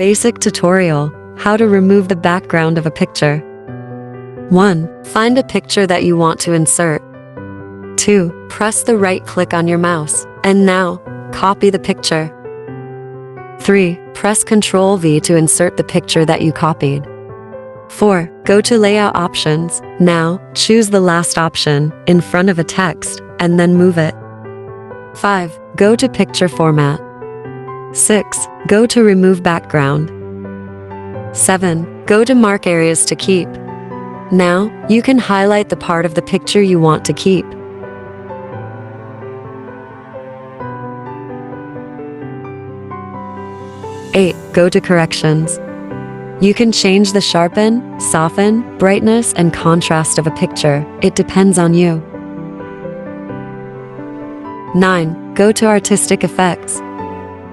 Basic tutorial: how to remove the background of a picture. 1. Find a picture that you want to insert. 2. Press the right click on your mouse, and now, copy the picture. 3. Press Ctrl V to insert the picture that you copied. 4. Go to Layout Options. Now, choose the last option, in front of a text, and then move it. 5. Go to Picture Format. 6. Go to Remove Background. 7. Go to Mark Areas to keep. Now, you can highlight the part of the picture you want to keep. 8. Go to Corrections. You can change the sharpen, soften, brightness, and contrast of a picture. It depends on you. 9. Go to Artistic Effects.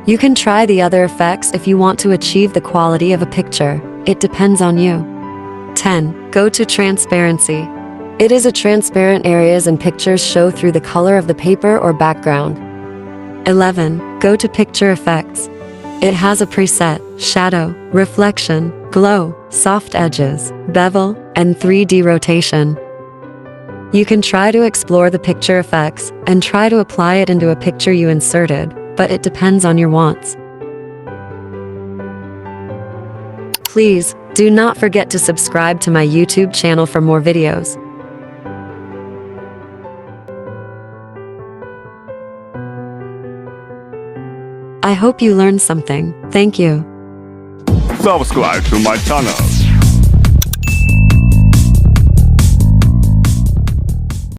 You can try the other effects if you want to achieve the quality of a picture. It depends on you. 10. Go to Transparency. It is a transparent areas and pictures show through the color of the paper or background. 11. Go to Picture Effects. It has a preset, shadow, reflection, glow, soft edges, bevel, and 3D rotation. You can try to explore the picture effects and try to apply it into a picture you inserted, but it depends on your wants. Please, do not forget to subscribe to my YouTube channel for more videos. I hope you learned something. Thank you. Subscribe to my channel.